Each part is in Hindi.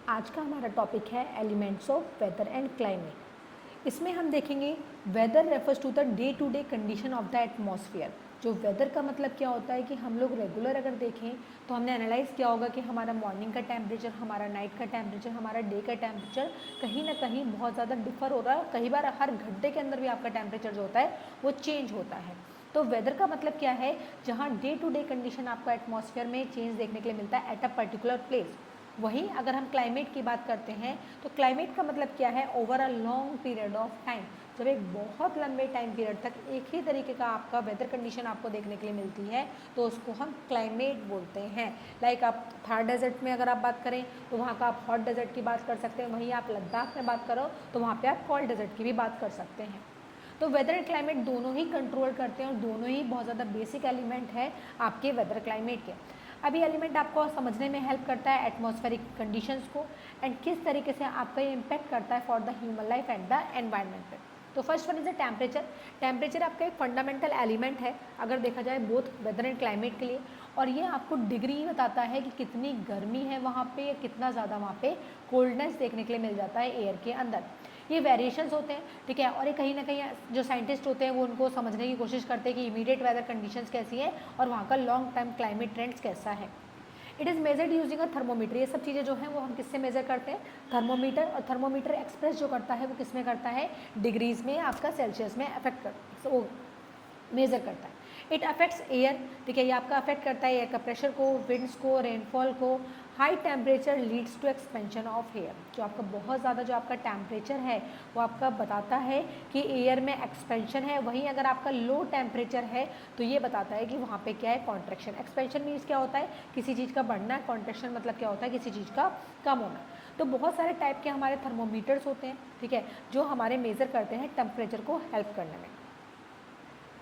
आज का हमारा टॉपिक है elements of weather and climate. इसमें हम देखेंगे weather refers to the day to day condition of the atmosphere. जो वेदर का मतलब क्या होता है कि हम लोग रेगुलर अगर देखें तो हमने एनालाइज किया होगा कि हमारा मॉर्निंग का टेम्परेचर, हमारा नाइट का टेम्परेचर, हमारा डे का टेम्परेचर कहीं ना कहीं बहुत ज़्यादा डिफर हो रहा है। कई बार हर घंटे के अंदर भी आपका टेम्परेचर जो होता है वो चेंज होता है। तो वेदर का मतलब क्या है, जहाँ डे टू डे कंडीशन आपको एटमॉस्फेयर में चेंज देखने के लिए मिलता है एट अ पर्टिकुलर प्लेस। वहीं अगर हम क्लाइमेट की बात करते हैं तो क्लाइमेट का मतलब क्या है, over a long period of time. जब एक बहुत लंबे टाइम पीरियड तक एक ही तरीके का आपका वेदर कंडीशन आपको देखने के लिए मिलती है तो उसको हम क्लाइमेट बोलते हैं। लाइक आप थार डेजर्ट में अगर आप बात करें तो वहाँ का आप हॉट डेजर्ट की बात कर सकते हैं, वहीं आप लद्दाख में बात करो तो वहाँ पे आप कोल्ड डेजर्ट की भी बात कर सकते हैं। तो वेदर एंड क्लाइमेट दोनों ही कंट्रोल करते हैं और दोनों ही बहुत ज़्यादा बेसिक एलिमेंट है आपके वेदर क्लाइमेट के। अभी एलिमेंट आपको समझने में हेल्प करता है एटमॉस्फेरिक कंडीशंस को एंड किस तरीके से आपका ये इम्पैक्ट करता है for the human life and the environment पे। तो first one is the temperature. Temperature आपका एक फंडामेंटल एलिमेंट है अगर देखा जाए बोथ वेदर एंड क्लाइमेट के लिए, और ये आपको डिग्री बताता है कि कितनी गर्मी है वहाँ पे या कितना ज़्यादा वहाँ पे कोल्डनेस देखने के लिए मिल जाता है एयर के अंदर। ये वेरिएशंस होते हैं, ठीक है, और ये कहीं ना कहीं जो साइंटिस्ट होते हैं वो उनको समझने की कोशिश करते हैं कि इमीडिएट वेदर कंडीशंस कैसी है और वहाँ का लॉन्ग टर्म क्लाइमेट ट्रेंड्स कैसा है। It is measured using a thermometer. ये सब चीज़ें जो हैं वो हम किससे मेज़र करते हैं, थर्मोमीटर। और थर्मोमीटर एक्सप्रेस जो करता है वो किस में करता है, डिग्रीज में, आपका सेल्सियस में अफेक्ट कर वो मेज़र करता है। इट अफेक्ट्स एयर, ठीक है, ये आपका अफेक्ट करता है एयर का प्रेशर को, विंड्स को, रेनफॉल को। High temperature leads to expansion of air. जो आपका बहुत ज़्यादा जो आपका टेम्परेचर है वो आपका बताता है कि एयर में एक्सपेंशन है। वहीं अगर आपका लो टेम्परेचर है तो ये बताता है कि वहाँ पे क्या है, कॉन्ट्रैक्शन। एक्सपेंशन मीन्स क्या होता है, किसी चीज़ का बढ़ना। कॉन्ट्रैक्शन मतलब क्या होता है, किसी चीज़ का कम होना। तो बहुत सारे टाइप के हमारे थर्मोमीटर्स होते हैं, ठीक है, जो हमारे मेज़र करते हैं टेम्परेचर को हेल्प करने में।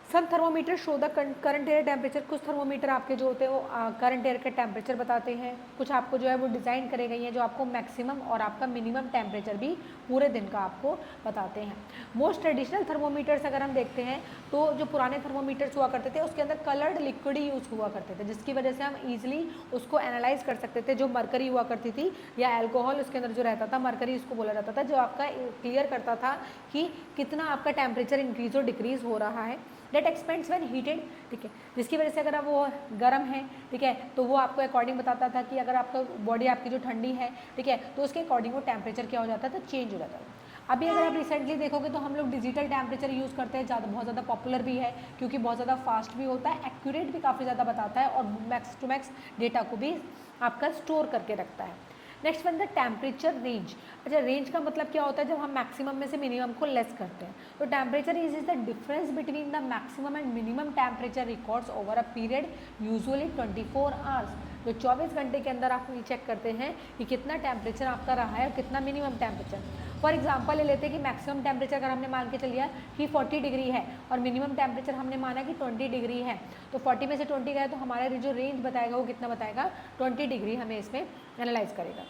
Some thermometer show the current air temperature. कुछ थर्मोमीटर आपके जो होते हैं वो करंट एयर का टेम्परेचर बताते हैं। कुछ आपको जो है वो डिज़ाइन करे गई हैं जो आपको मैक्सिमम और आपका मिनिमम टेम्परेचर भी पूरे दिन का आपको बताते हैं। मोस्ट ट्रेडिशनल थर्मोमीटर्स अगर हम देखते हैं तो जो पुराने थर्मोमीटर्स हुआ करते थे उसके अंदर कलर्ड लिक्विड ही यूज़ हुआ करते थे, जिसकी वजह से हम ईजिली उसको एनालाइज कर सकते थे। जो मरकरी हुआ करती थी या एल्कोहल उसके अंदर जो रहता था, मरकरी उसको बोला जाता था, जो आपका क्लियर करता था कि कितना आपका टेम्परेचर इंक्रीज और डिक्रीज हो रहा है। डेट एक्सपेंड्स व्हेन हीटेड, ठीक है, जिसकी वजह से अगर आप वो गर्म है, ठीक है, तो वो आपको अकॉर्डिंग बताता था कि अगर आपका बॉडी आपकी जो ठंडी है, ठीक है, तो उसके अकॉर्डिंग वो टेम्परेचर क्या हो जाता था, चेंज हो जाता था। अभी अगर आप रिसेंटली देखोगे तो हम लोग डिजिटल टेम्परेचर यूज़ करते हैं, ज़्यादा बहुत ज़्यादा पॉपुलर भी है क्योंकि बहुत ज़्यादा फास्ट भी होता है, एक्यूरेट भी काफ़ी ज़्यादा बताता है और मैक्स टू मैक्स डेटा को भी आपका स्टोर करके रखता है। Next one the temperature range. अच्छा, रेंज का मतलब क्या होता है, जब हम मैक्सिमम में से मिनिमम को लेस करते हैं। तो temperature is the difference between the maximum and minimum temperature records over a period usually 24 hours. जो 24 घंटे के अंदर आप ये चेक करते हैं कि कितना टेम्परेचर आपका रहा है और कितना मिनिमम टेम्परेचर। फॉर एग्जाम्पल ले लेते हैं कि मैक्सिमम टेम्परेचर अगर हमने मान के चलिए कि 40 डिग्री है और मिनिमम टेम्परेचर हमने माना कि 20 डिग्री है, तो 40 में से 20 गया तो हमारा जो रेंज बताएगा वो कितना बताएगा, 20 डिग्री हमें इसमें एनालाइज करेगा।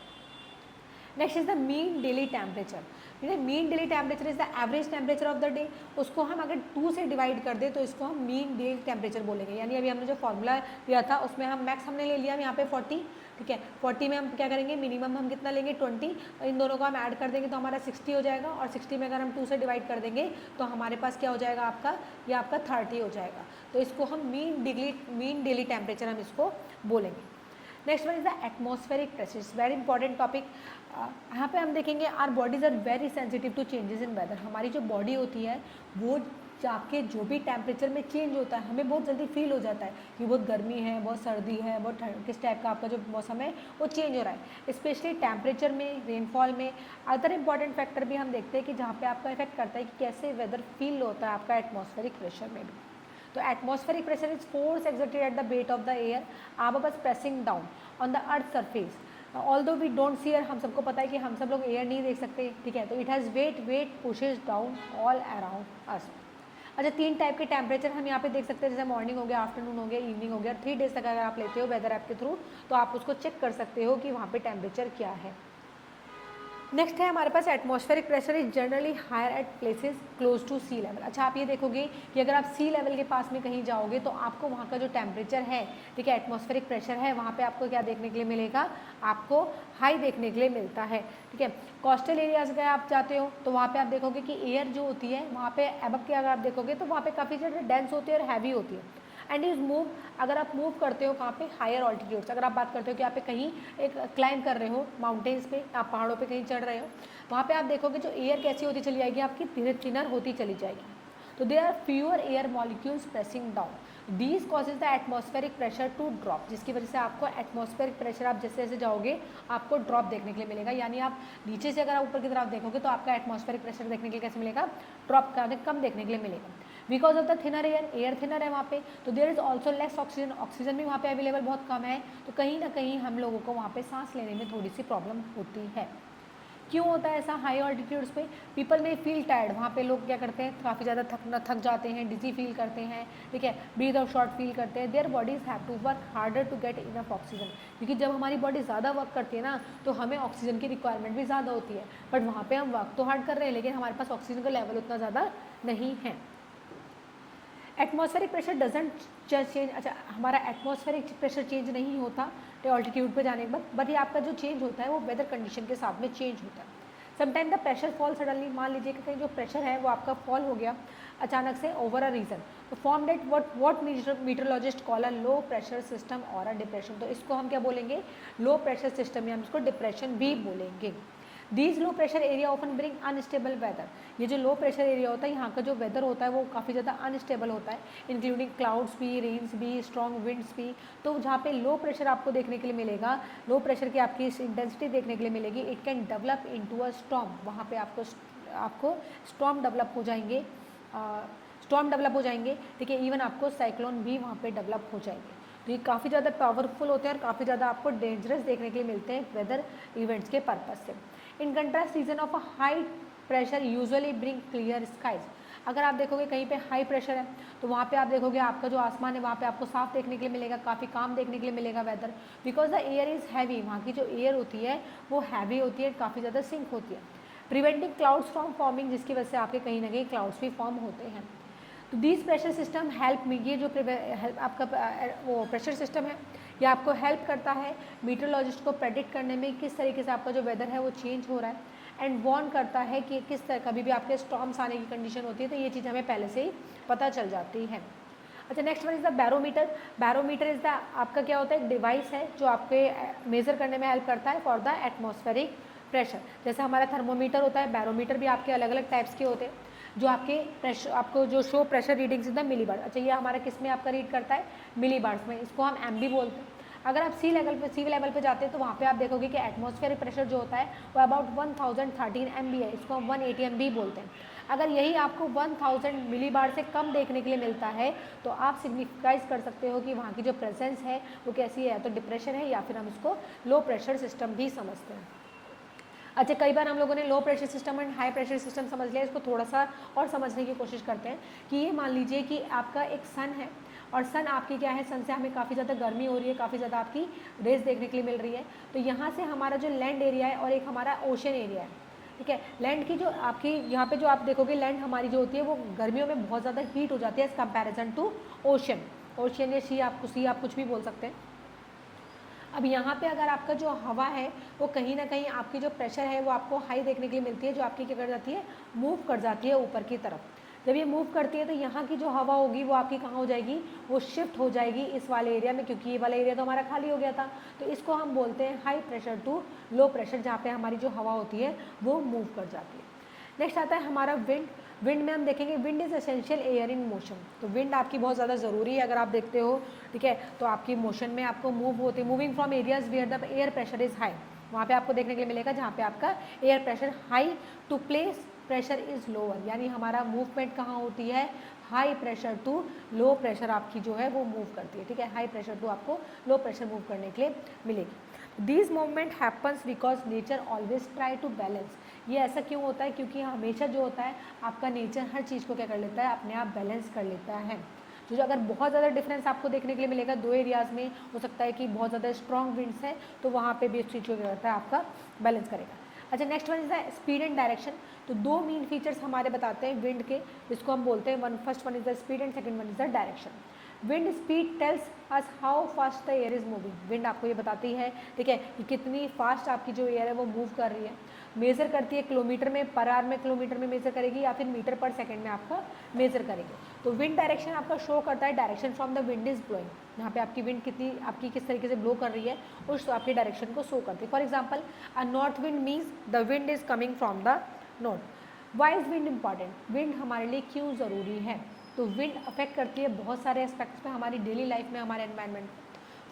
Next is the mean daily temperature. Mean daily temperature is the average temperature of the day. उसको हम अगर 2 से डिवाइड कर दें तो इसको हम मीन डेली टेम्परेचर बोलेंगे। यानी अभी हमने जो फॉर्मूला लिया था उसमें हम मैक्स हमने ले लिया यहाँ पे 40, ठीक है, 40 में हम क्या करेंगे, मिनिमम हम कितना लेंगे 20, इन दोनों को हम ऐड कर देंगे तो हमारा 60 हो जाएगा, और 60 में अगर हम 2 से डिवाइड कर देंगे तो हमारे पास क्या हो जाएगा आपका, ये आपका 30 हो जाएगा। तो इसको हम मीन डेली टेम्परेचर हम इसको बोलेंगे। Next one is the atmospheric pressure, very important topic. यहाँ पे हम देखेंगे are bodies are very sensitive to changes in weather. हमारी जो बॉडी होती है वो जाके जो भी टेम्परेचर में चेंज होता है हमें बहुत जल्दी फील हो जाता है कि बहुत गर्मी है, बहुत सर्दी है, बहुत किस टाइप का आपका जो मौसम है वो चेंज हो रहा है, स्पेशली टेम्परेचर में, रेनफॉल में। अदर इंपॉर्टेंट फैक्टर भी हम देखते हैं कि जहाँ पे आपका इफेक्ट करता है कि कैसे वेदर फील होता है आपका एटमॉस्फेरिक प्रेशर में भी। तो atmospheric pressure is force exerted at the weight of the air, आप बस pressing down on the earth surface. Although we don't see air, हम सबको पता है कि हम सब लोग एयर नहीं देख सकते, ठीक है, तो it has wait pushes down all around us. अच्छा, 3 टाइप के टेम्परेचर हम यहाँ पे देख सकते हैं, जैसे मॉर्निंग हो गया, आफ्टरनून हो गया, इवनिंग हो गया। 3 डेज तक अगर आप लेते हो वेदर ऐप के थ्रू तो आप उसको चेक कर सकते हो कि वहाँ पे टेम्परेचर क्या है। नेक्स्ट है हमारे पास atmospheric pressure is generally higher at places close to sea level. अच्छा, आप ये देखोगे कि अगर आप सी लेवल के पास में कहीं जाओगे तो आपको वहाँ का जो टेम्परेचर है, ठीक है, एटमॉस्फेरिक प्रेशर है, वहाँ पे आपको क्या देखने के लिए मिलेगा, आपको हाई देखने के लिए मिलता है, ठीक है। कोस्टल एरियाज अगर आप जाते हो तो वहाँ पे आप देखोगे कि एयर जो होती है वहाँ पे एबव के अगर आप देखोगे तो वहाँ पे काफ़ी ज़्यादा डेंस होती है और हैवी होती है। एंड इज मूव, अगर आप मूव करते हो कहाँ पे, हायर ऑल्टीट्यूड्स, अगर आप बात करते हो कि आप पे कहीं एक क्लाइंब कर रहे हो माउंटेन्स पे, आप पहाड़ों पे कहीं चढ़ रहे हो, वहाँ पे आप देखोगे जो एयर कैसी होती चली जाएगी, आपकी धीरे थिनर होती चली जाएगी। तो there are fewer air molecules pressing down, these causes the atmospheric pressure to drop, जिसकी वजह से आपको एटमॉस्फेरिक प्रेशर आप जैसे जैसे जाओगे आपको ड्रॉप देखने के लिए मिलेगा। यानी आप नीचे से अगर आप ऊपर की तरफ देखोगे तो आपका एटमॉस्फेरिक प्रेशर देखने के लिए कैसे मिलेगा, ड्रॉप का कम देखने के लिए मिलेगा। Because of the thinner air thinner है वहाँ पे, तो there is also less oxygen, oxygen भी वहाँ पे अवेलेबल बहुत कम है, तो कहीं ना कहीं हम लोगों को वहाँ पे सांस लेने में थोड़ी सी प्रॉब्लम होती है। क्यों होता है ऐसा हाई ऑल्टीट्यूड्स पे? पीपल में फील टायर्ड, वहाँ पे लोग क्या करते हैं, काफ़ी ज़्यादा थक जाते हैं, डिजी फील करते हैं, ठीक है, ब्रीथ आउट शॉर्ट फील करते हैं। Their bodies have to work harder to get enough oxygen, क्योंकि जब हमारी बॉडी ज़्यादा वर्क करती है ना तो हमें ऑक्सीजन की रिक्वायरमेंट भी ज़्यादा होती है, बट वहाँ पर हम वर्क तो हार्ड कर रहे हैं लेकिन हमारे पास ऑक्सीजन का लेवल उतना ज़्यादा नहीं है। एटमॉस्फेरिक प्रेशर डजेंट चेंज, अच्छा हमारा एटमॉस्फेरिक प्रेशर चेंज नहीं होता ऑल्टीट्यूड पे जाने के बाद, बट ये आपका जो चेंज होता है वो वेदर कंडीशन के साथ में चेंज होता है। Sometime the pressure fall suddenly, मान लीजिए कि कहीं जो प्रेशर है वो आपका फॉल हो गया अचानक से ओवर अ रीजन, तो form that what meteorologist call a low pressure system और अ डिप्रेशन, तो इसको हम क्या बोलेंगे, लो प्रेशर सिस्टम, या हम इसको डिप्रेशन भी बोलेंगे। These low pressure area often bring unstable weather, ये जो लो प्रेशर एरिया होता है यहाँ का जो वेदर होता है वो काफ़ी ज़्यादा अनस्टेबल होता है, इंक्लूडिंग क्लाउड्स भी, रेन्स भी, स्ट्रॉन्ग विंड्स भी। तो जहाँ पे लो प्रेशर आपको देखने के लिए मिलेगा, लो प्रेशर की आपकी इंटेंसिटी देखने के लिए मिलेगी, it can develop into a storm, वहाँ पे आपको स्टॉर्म डेवलप हो जाएंगे, ठीक है, इवन आपको साइक्लोन भी वहाँ पे डेवलप हो जाएंगे। तो ये काफ़ी ज़्यादा पावरफुल होते हैं और काफ़ी ज़्यादा आपको डेंजरस देखने के लिए मिलते हैं वेदर इवेंट्स के पर्पज से। In contrast season of a high pressure usually bring clear skies, अगर आप देखोगे कहीं पे हाई प्रेशर है तो वहाँ पे आप देखोगे आपका जो आसमान है वहाँ पे आपको साफ देखने के लिए मिलेगा, काफ़ी काम देखने के लिए मिलेगा weather, because the air is heavy, वहाँ की जो एयर होती है वो हैवी होती है, काफ़ी ज़्यादा सिंक होती है, प्रिवेंटिंग क्लाउड्स फ्रॉम फॉर्मिंग, जिसकी वजह से आपके कहीं ना कहीं क्लाउड्स भी फॉर्म होते हैं। तो this pressure system help me, ये जो हेल्प आपका वो प्रेशर सिस्टम है ये आपको हेल्प करता है मीटरोलॉजिस्ट को प्रेडिक्ट करने में किस तरीके से आपका जो वेदर है वो चेंज हो रहा है, एंड वार्न करता है कि किस तरह कभी भी आपके स्टॉर्म्स आने की कंडीशन होती है, तो ये चीज़ हमें पहले से ही पता चल जाती है। अच्छा, next one is the barometer. Barometer is the आपका क्या होता है, एक डिवाइस है जो आपके मेज़र करने में हेल्प करता है फॉर द एटमॉस्फेरिक प्रेशर। जैसे हमारा थर्मोमीटर होता है, बैरोमीटर भी आपके अलग अलग टाइप्स के होते हैं जो आपके प्रेशर आपको जो show pressure readings in the millibar. अच्छा, ये हमारा किस में आपका रीड करता है, मिली बार्स में, इसको हम एम बोलते हैं। अगर आप सी लेवल पे जाते हैं तो वहाँ पे आप देखोगे कि एटमॉस्फेरिक प्रेशर जो होता है वो अबाउट 1013 MB है, इसको हम 180 MB बोलते हैं। अगर यही आपको 1000 मिली बार से कम देखने के लिए मिलता है तो आप सिग्निफाइज कर सकते हो कि वहाँ की जो प्रेजेंस है वो कैसी है, तो डिप्रेशन है या फिर हम इसको लो प्रेशर सिस्टम भी समझते हैं। अच्छा, कई बार हम लोगों ने लो pressure system and high pressure system समझ लिया, इसको थोड़ा सा और समझने की कोशिश करते हैं कि ये मान लीजिए कि आपका एक सन है और सन आपकी क्या है, सन से हमें काफ़ी ज़्यादा गर्मी हो रही है, काफ़ी ज़्यादा आपकी रेस देखने के लिए मिल रही है, तो यहाँ से हमारा जो लैंड एरिया है और एक हमारा ओशन एरिया है, ठीक है, लैंड की जो आपकी यहाँ पे जो आप देखोगे लैंड हमारी जो होती है वो गर्मियों में बहुत ज़्यादा हीट हो जाती है एज़ कंपेरिजन टू ओशन या सी आप कुछ भी बोल सकते हैं। अब यहाँ पे अगर आपका जो हवा है वो कहीं ना कहीं आपकी जो प्रेशर है वो आपको हाई देखने के लिए मिलती है, जो आपकी क्या कर जाती है, मूव कर जाती है ऊपर की तरफ। जब ये मूव करती है तो यहाँ की जो हवा होगी वो आपकी कहाँ हो जाएगी, वो शिफ्ट हो जाएगी इस वाले एरिया में, क्योंकि ये वाला एरिया तो हमारा खाली हो गया था, तो इसको हम बोलते हैं high pressure to low pressure, जहाँ पे हमारी जो हवा होती है वो मूव कर जाती है। नेक्स्ट आता है हमारा विंड। विंड में हम देखेंगे wind is essential air in motion, तो विंड आपकी बहुत ज़्यादा ज़रूरी है अगर आप देखते हो, ठीक है, तो आपकी मोशन में आपको moving from areas where the air pressure is high, वहाँ पे आपको देखने के लिए मिलेगा जहाँ पे आपका air pressure high to place pressure is lower, यानी हमारा मूवमेंट कहाँ होती है, high pressure to low pressure आपकी जो है वो मूव करती है, ठीक है, हाई प्रेशर टू आपको लो प्रेशर मूव करने के लिए मिलेगी। This movement happens because nature always try to balance, ये ऐसा क्यों होता है, क्योंकि हमेशा जो होता है आपका नेचर हर चीज़ को क्या कर लेता है, अपने आप बैलेंस कर लेता है। जो अगर बहुत ज़्यादा डिफरेंस आपको देखने के लिए मिलेगा दो एरियाज़ में, हो सकता है कि बहुत ज़्यादा स्ट्रॉन्ग विंड्स है तो वहाँ पे भी इस चीज़ को क्या करता है, आपका बैलेंस करेगा। अच्छा, next one is the speed and direction. तो दो मेन फीचर्स हमारे बताते हैं विंड के, जिसको हम बोलते हैं first one is the speed and second one is the direction. Wind speed tells us how fast the air is moving. Wind आपको ये बताती है, ठीक है, कि कितनी फास्ट आपकी जो एयर है वो मूव कर रही है। मेज़र करती है किलोमीटर में पर आवर में, किलोमीटर में मेज़र करेगी, या फिर मीटर पर सेकंड में आपका मेज़र करेगी। तो विंड डायरेक्शन आपका शो करता है direction from the wind is blowing, यहाँ पे आपकी विंड कितनी आपकी किस तरीके से ब्लो कर रही है उस आपके डायरेक्शन को शो करती है। For example a north wind means the wind is coming from the north. Why is wind important? Wind हमारे लिए क्यों ज़रूरी है? तो विंड अफेक्ट करती है बहुत सारे एस्पेक्ट्स में हमारी डेली लाइफ में, हमारे environment.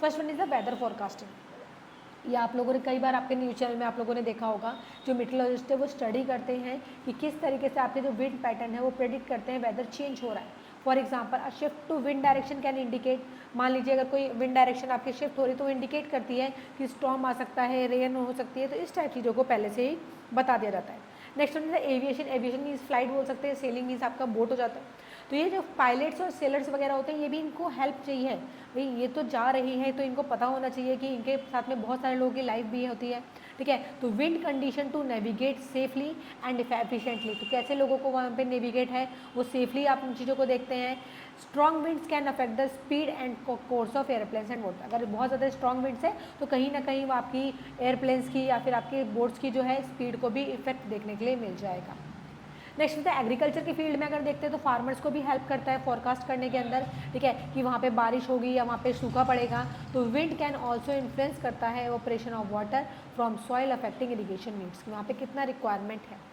First one is the weather forecasting. या आप लोगों ने कई बार आपके न्यूज़ चैनल में आप लोगों ने देखा होगा, जो मेट्रोलॉजिस्ट है वो स्टडी करते हैं कि किस तरीके से आपके जो विंड पैटर्न है वो प्रेडिक्ट करते हैं वेदर चेंज हो रहा है। For example a shift to wind direction can indicate, मान लीजिए अगर कोई विंड डायरेक्शन आपकी शिफ्ट हो रही है तो वो इंडिकेट करती है कि स्टॉर्म आ सकता है, रेन हो सकती है। तो इस टाइप चीज़ों को पहले से ही बता दिया जाता है। नेक्स्ट वन है एविएशन। एविएशन मीन्स फ्लाइट बोल सकते हैं, सेलिंग मीन्स आपका बोट हो जाता है। तो ये जो पायलट्स और सेलर्स वगैरह होते हैं ये भी इनको हेल्प चाहिए, भाई ये तो जा रही है तो इनको पता होना चाहिए कि इनके साथ में बहुत सारे लोगों की लाइफ भी होती है, ठीक है। तो wind condition to navigate safely and efficiently, तो कैसे लोगों को वहाँ पे नेविगेट है वो सेफली आप उन चीज़ों को देखते हैं। Strong winds can affect the speed and course of airplanes and boat. अगर बहुत ज़्यादा स्ट्रॉन्ग विंड्स है तो कहीं ना कहीं वो आपकी एयरप्लेन्स की या फिर आपके बोट्स की जो है स्पीड को भी इफेक्ट देखने के लिए मिल जाएगा। नेक्स्ट है एग्रीकल्चर की फील्ड में अगर देखते हैं तो फार्मर्स को भी हेल्प करता है फोरकास्ट करने के अंदर, ठीक है, कि वहाँ पे बारिश होगी या वहाँ पे सूखा पड़ेगा। तो विंड कैन ऑल्सो इन्फ्लुएंस करता है operation of water from soil affecting irrigation needs, वहाँ पे कितना रिक्वायरमेंट है।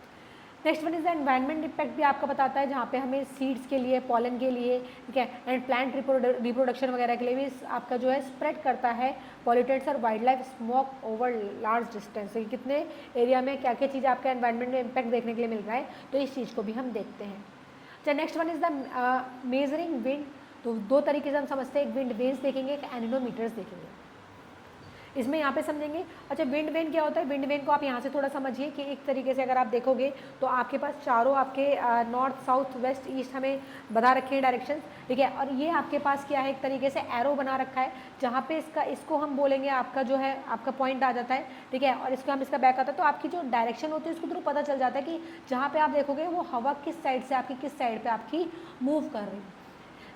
Next one is the environment impact भी आपका बताता है, जहाँ पे हमें सीड्स के लिए, पॉलन के लिए, ठीक है, एंड प्लांट रिप्रोडक्शन वगैरह के लिए भी आपका जो है स्प्रेड करता है पॉल्यूटेंट्स और wild life smoke over large distance. कितने एरिया में क्या क्या चीज़ आपका एनवायरनमेंट में इम्पैक्ट देखने के लिए मिल रहा है, तो इस चीज़ को भी हम देखते हैं। अच्छा, next one is the measuring wind. तो दो तरीके से हम समझते हैं, एक विंड वेन्स देखेंगे, एक एनिनोमीटर्स देखेंगे। इसमें यहाँ पे समझेंगे। अच्छा, विंड वेन क्या होता है? विंड वेन को आप यहाँ से थोड़ा समझिए कि एक तरीके से अगर आप देखोगे तो आपके पास चारों आपके नॉर्थ साउथ वेस्ट ईस्ट हमें बता रखे हैं डायरेक्शंस, ठीक है। और ये आपके पास क्या है, एक तरीके से एरो बना रखा है, जहाँ पे इसको हम बोलेंगे आपका जो है आपका पॉइंट आ जाता है, ठीक है, और इसको हम इसका बैक आता है। तो आपकी जो डायरेक्शन होती है उसको थ्रू पता चल जाता है कि जहाँ पे आप देखोगे वो हवा किस साइड से आपकी किस साइड पे आपकी मूव कर रही है।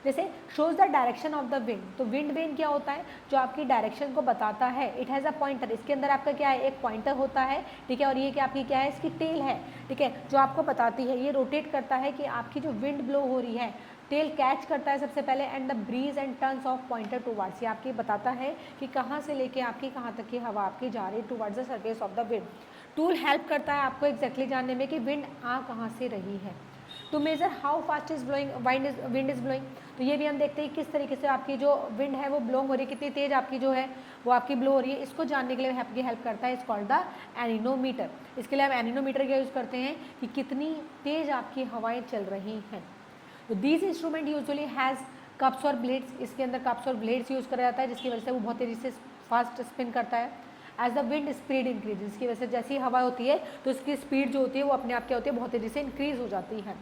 जैसे shows the direction of the wind. तो विंड वेन क्या होता है? जो आपकी डायरेक्शन को बताता है। इट हैज़ अ पॉइंटर, इसके अंदर आपका क्या है, एक पॉइंटर होता है, ठीक है। और ये क्या आपकी क्या है, इसकी टेल है, ठीक है, जो आपको बताती है, ये रोटेट करता है कि आपकी जो विंड ब्लो हो रही है, टेल कैच करता है सबसे पहले, and the breeze and turns of pointer towards, ये आपकी बताता है कि कहाँ से लेके आपकी कहाँ तक की हवा आपकी जा रही है towards the surface of the wind. Tool help करता है आपको एग्जैक्टली जानने में कि विंड आ कहाँ से रही है। To measure how fast is blowing wind is blowing, तो ये भी हम देखते हैं किस तरीके से आपकी जो विंड है वो ब्लो हो रही है, कितनी तेज आपकी जो है वो आपकी ब्लो हो रही है। इसको जानने के लिए आपकी हेल्प करता है, इस कॉल्ड द एनिनोमीटर। इसके लिए हम एनिनोमीटर का यूज़ करते हैं कि कितनी तेज आपकी हवाएं चल रही हैं। तो these instrument usually has cups और ब्लेड्स, इसके अंदर कप्स और ब्लेड्स यूज़ करा जाता है, जिसकी वजह से वो बहुत तेज़ी से फास्ट स्पिन करता है। As the wind speed increase, इसकी वजह से जैसी हवा होती है तो इसकी स्पीड जो होती है वो अपने आप क्या होती है, बहुत तेज़ी से इंक्रीज हो जाती है।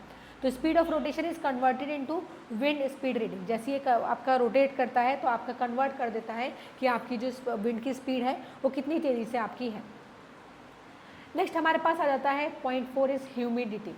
तो speed of rotation is converted into wind speed reading, जैसे ये आपका रोटेट करता है तो आपका कन्वर्ट कर देता है कि आपकी जो विंड की स्पीड है वो कितनी तेज़ी से आपकी है। नेक्स्ट हमारे पास आ जाता है पॉइंट 4 इज ह्यूमिडिटी।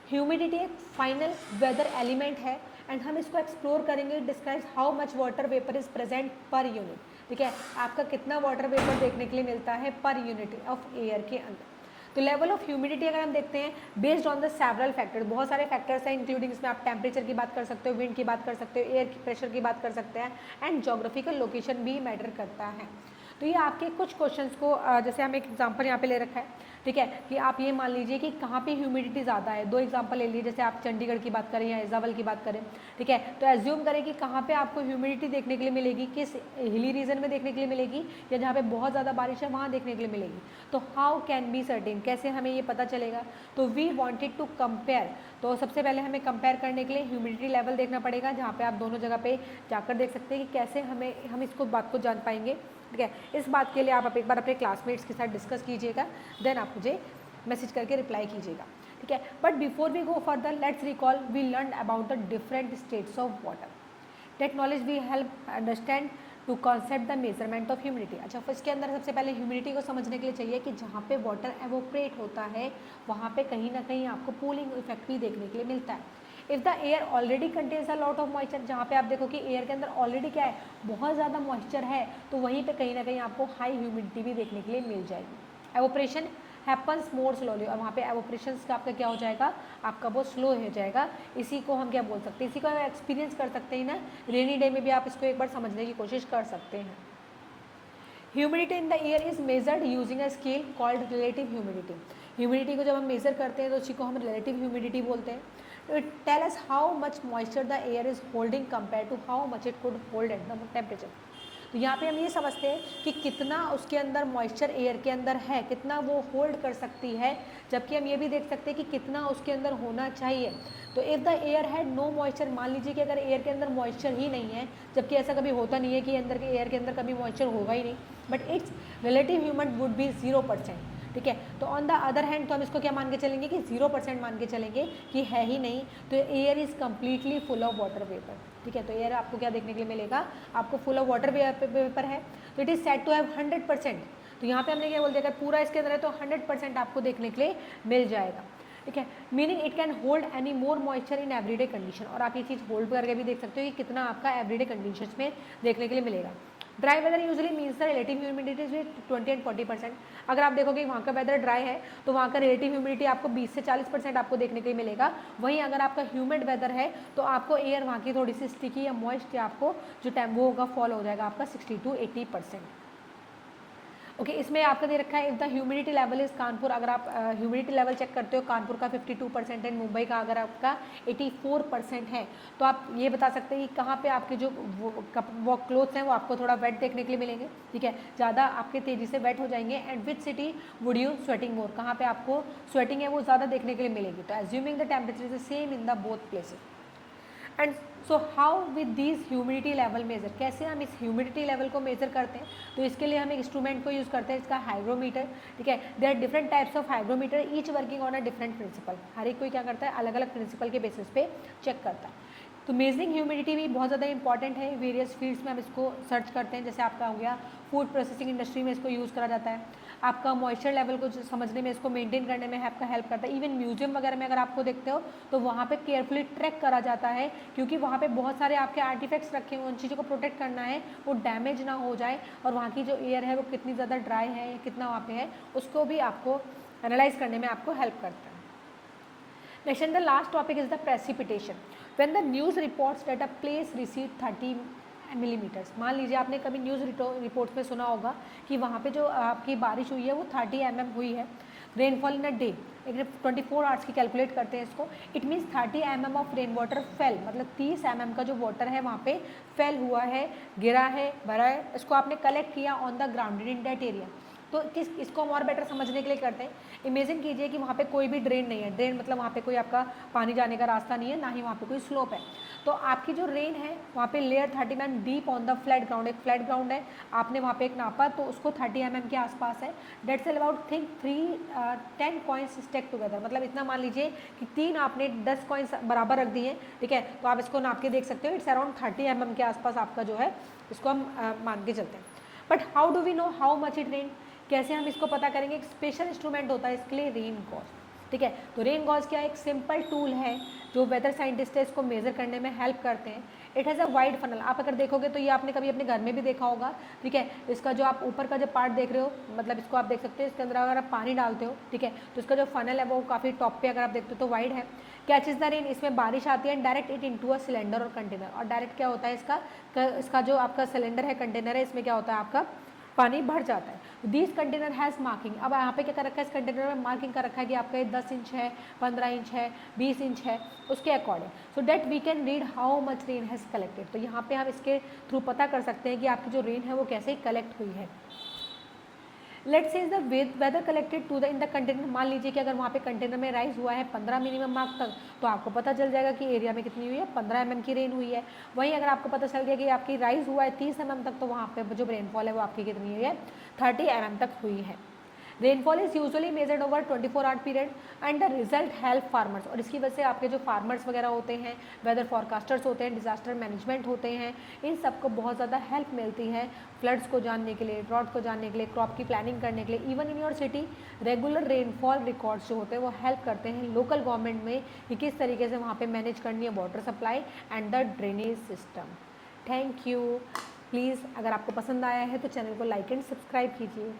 ह्यूमिडिटी एक फाइनल वेदर एलिमेंट है एंड हम इसको एक्सप्लोर करेंगे। Describes how much water vapour is present per unit, ठीक है, आपका कितना वाटर वेपर देखने के लिए मिलता है पर यूनिट ऑफ एयर के अंदर। तो लेवल ऑफ ह्यूमिडिटी अगर हम देखते हैं based on the several factors, बहुत सारे फैक्टर्स हैं, इंक्लूडिंग इसमें आप टेम्परेचर की बात कर सकते हो, विंड की बात कर सकते हो, एयर की प्रेशर की बात कर सकते हैं, एंड जोग्राफिकल लोकेशन भी मैटर करता है। तो ये आपके कुछ क्वेश्चंस को जैसे हम एक एग्जांपल यहाँ पे ले रखा है, ठीक है, कि आप ये मान लीजिए कि कहाँ पे ह्यूमिडिटी ज़्यादा है। दो एग्जांपल ले लीजिए, जैसे आप चंडीगढ़ की बात करें या इजावल की बात करें, ठीक है, तो एज्यूम करें कि कहाँ पे आपको ह्यूमिडिटी देखने के लिए मिलेगी, किस हिली रीजन में देखने के लिए मिलेगी या जहाँ पे बहुत ज़्यादा बारिश है वहाँ देखने के लिए मिलेगी। तो हाउ कैन बी सर्टेन, कैसे हमें ये पता चलेगा? तो वी वॉन्टेड टू कंपेयर, तो सबसे पहले हमें कंपेयर करने के लिए ह्यूमिडिटी लेवल देखना पड़ेगा, जहाँ पे आप दोनों जगह पे जाकर देख सकते हैं कि कैसे हम इसको बात को जान पाएंगे, ठीक है। इस बात के लिए आप एक बार अपने क्लासमेट्स के साथ डिस्कस कीजिएगा, देन आप मुझे मैसेज करके रिप्लाई कीजिएगा, ठीक है। But before we go further let's recall we learn about the different states of water. That knowledge we help understand to concept the measurement of humidity. अच्छा, फिर इसके अंदर सबसे पहले ह्यूमिडिटी को समझने के लिए चाहिए कि जहाँ पे वाटर एवोपरेट होता है वहाँ पे कहीं ना कहीं आपको कूलिंग इफेक्ट भी देखने के लिए मिलता है। If the air already contains a lot of moisture, जहाँ पे आप देखो कि एयर के अंदर ऑलरेडी क्या है, बहुत ज़्यादा मॉइस्चर है, तो वहीं पे कहीं ना कहीं आपको हाई ह्यूमिडिटी भी देखने के लिए मिल जाएगी। एवोपरेशन हैपन्स मोर स्लोली, और वहाँ पे एवोपरेशन का आपका क्या हो जाएगा, आपका वो स्लो हो जाएगा। इसी को हम क्या बोल सकते हैं, इसी को हम एक्सपीरियंस कर सकते हैं ना, रेनी डे में भी आप इसको एक बार समझने की कोशिश कर सकते हैं। Humidity in the air is measured using a scale called relative humidity. Humidity को जब हम मेजर करते हैं तो उसी को हम रिलेटिव ह्यूमिडिटी बोलते हैं। तो it tell us how much moisture the air is holding compare to how much it could hold at the temperature. तो यहाँ पे हम ये समझते हैं कि कितना उसके अंदर मॉइस्चर एयर के अंदर है, कितना वो होल्ड कर सकती है, जबकि हम ये भी देख सकते हैं कि कितना उसके अंदर होना चाहिए। तो if the air had no moisture, मान लीजिए कि अगर एयर के अंदर मॉइस्चर ही नहीं है, जबकि ऐसा कभी होता नहीं है कि अंदर के एयर के अंदर कभी मॉइस्चर होगा ही नहीं, but it's relative humid would be 0%। ठीक है, तो ऑन द अदर हैंड तो हम इसको क्या मान के चलेंगे कि 0% मान के चलेंगे कि है ही नहीं, तो air is completely full of water vapour. ठीक है, तो एयर आपको क्या देखने के लिए मिलेगा, आपको फुल ऑफ वाटर वेपर है, तो it is said to have 100%। तो यहाँ पे हमने क्या बोल दिया, अगर पूरा इसके अंदर है तो 100% आपको देखने के लिए मिल जाएगा। ठीक है, meaning it can hold any more moisture in everyday condition, और आप ये चीज़ होल्ड करके भी देख सकते हो कि कितना आपका एवरीडे कंडीशंस में देखने के लिए मिलेगा। Dry weather usually means the relative humidity is 20 and 40%। अगर आप देखोगे वहाँ का वेदर ड्राई है तो वहाँ का रिलेटिव ह्यूमिडिटी आपको 20 से 40% आपको देखने के लिए मिलेगा। वहीं अगर आपका ह्यूमिड वेदर है तो आपको एयर वहाँ की थोड़ी सी स्टिकी या मॉइस्ट या आपको जो टाइम वो होगा फॉल हो जाएगा आपका 60 to 80%। ओके, इसमें आपका दे रखा है if the humidity level is Kanpur, अगर आप ह्यूमिडिटी लेवल चेक करते हो कानपुर का 52% है, मुंबई का अगर आपका 84% है, तो आप ये बता सकते हैं कि कहाँ पे आपके जो वो क्लोथ्स हैं वो आपको थोड़ा वेट देखने के लिए मिलेंगे। ठीक है, ज़्यादा आपके तेज़ी से वेट हो जाएंगे। And which city would you sweating more, कहाँ पे आपको स्वेटिंग है वो ज़्यादा देखने के लिए मिलेगी। तो assuming the temperature is same in the both places. And so how with these humidity level measure, कैसे हम इस ह्यूमिडिटी लेवल को मेजर करते हैं, तो इसके लिए हम एक इंस्ट्रूमेंट को यूज़ करते हैं, इसका हाइग्रोमीटर। ठीक है, there are different types of hygrometer, each working on a different principle. हर एक कोई क्या करता है, अलग अलग प्रिंसिपल के बेसिस पे चेक करता है। तो मेजरिंग ह्यूमिडिटी भी बहुत ज़्यादा इंपॉर्टेंट है, वेरियस फील्ड्स में हम इसको सर्च करते हैं। जैसे आपका हो गया फूड प्रोसेसिंग इंडस्ट्री में इसको यूज़ करा जाता है, आपका मॉइस्चर लेवल को समझने में, इसको मेंटेन करने में आपका हेल्प करता है। इवन म्यूजियम वगैरह में अगर आपको देखते हो तो वहाँ पे केयरफुली ट्रैक करा जाता है, क्योंकि वहाँ पे बहुत सारे आपके आर्टिफैक्ट्स रखे हुए, उन चीज़ों को प्रोटेक्ट करना है, वो डैमेज ना हो जाए, और वहाँ की जो एयर है वो कितनी ज़्यादा ड्राई है या कितना वहाँ पे है, उसको भी आपको एनालाइज करने में आपको हेल्प करता है। Next and the last topic is the precipitation. When the news reports that a place receive 30 millimetres, मान लीजिए आपने कभी न्यूज़ रिपोर्ट्स में सुना होगा कि वहाँ पे जो आपकी बारिश हुई है वो 30 mm हुई है, rainfall in a day, 24 hours की कैलकुलेट करते हैं इसको। It means 30 mm of rain water fail, मतलब 30 mm का जो वाटर है वहाँ पे फेल हुआ है, गिरा है, भरा है, इसको आपने कलेक्ट किया on the ground in that area. तो इसको हम और बेटर समझने के लिए करते हैं। इमेजिन कीजिए कि वहाँ पे कोई भी ड्रेन नहीं है, ड्रेन मतलब वहाँ पे कोई आपका पानी जाने का रास्ता नहीं है, ना ही वहाँ पे कोई स्लोप है। तो आपकी जो रेन है वहाँ पे layer 30 mm deep on the flat ground, एक फ्लैट ग्राउंड है, आपने वहाँ पे एक नापा तो उसको 30 mm के आसपास है। That's about think 10 coins stack together, मतलब इतना मान लीजिए कि 3 आपने 10 कॉइन्स बराबर रख दिए। ठीक है, तो आप इसको नाप के देख सकते हो, इट्स अराउंड 30 mm के आसपास आपका जो है, इसको हम मान के चलते हैं। But how do we know how much it rain, कैसे हम इसको पता करेंगे, एक स्पेशल इंस्ट्रूमेंट होता है इसके लिए, रेन गॉज। ठीक है, तो रेन गॉज क्या एक सिंपल टूल है जो वेदर साइंटिस्ट है इसको मेजर करने में हेल्प करते हैं। It has a wide funnel, आप अगर देखोगे तो ये आपने कभी अपने घर में भी देखा होगा। ठीक है, इसका जो आप ऊपर का जो पार्ट देख रहे हो, मतलब इसको आप देख सकते हो, इसके अंदर अगर आप पानी डालते हो, ठीक है, तो इसका जो फनल है वो काफ़ी टॉप पे अगर आप देखते हो तो वाइड है। कैचेज द रेन, इसमें बारिश आती है, direct it into a cylinder और कंटेनर, और डायरेक्ट क्या होता है इसका जो आपका सिलेंडर है, कंटेनर है, इसमें क्या होता है आपका पानी भर जाता है। दिस कंटेनर हैज़ मार्किंग, अब यहाँ पे क्या कर रखा है, इस कंटेनर में मार्किंग कर रखा है कि आपका ये 10 इंच है, 15 इंच है, 20 इंच है, उसके according, so that we can read how much rain has collected. तो यहाँ पे हम इसके थ्रू पता कर सकते हैं कि आपकी जो रेन है वो कैसे कलेक्ट हुई है। Let's say the weather collected to the in the container, मान लीजिए कि अगर वहाँ पे कंटेनर में राइज हुआ है 15 मिनिमम मार्क तक, तो आपको पता चल जाएगा कि एरिया में कितनी हुई है, 15 mm की रेन हुई है। वहीं अगर आपको पता चल गया कि आपकी राइज हुआ है 30 mm तक, तो वहाँ पे जो रेनफॉल है वो आपकी कितनी हुई है, 30 mm तक हुई है। Rainfall is usually measured over 24 our period and the result help farmers, और इसकी वजह से आपके जो फार्मर्स वगैरह होते हैं, वेदर फॉरकास्टर्स होते हैं, डिजास्टर मैनेजमेंट होते हैं, इन सबको बहुत ज़्यादा हेल्प मिलती है फ्लड्स को जानने के लिए, ड्रॉट को जानने के लिए, क्रॉप की प्लानिंग करने के लिए। Even in your city regular rainfall records जो होते हैं वो हेल्प करते हैं लोकल गवर्नमेंट में कि किस तरीके से वहाँ पे मैनेज करनी है water supply and the drainage system. Thank you. Please अगर आपको पसंद आया है तो चैनल को लाइक एंड सब्सक्राइब कीजिए।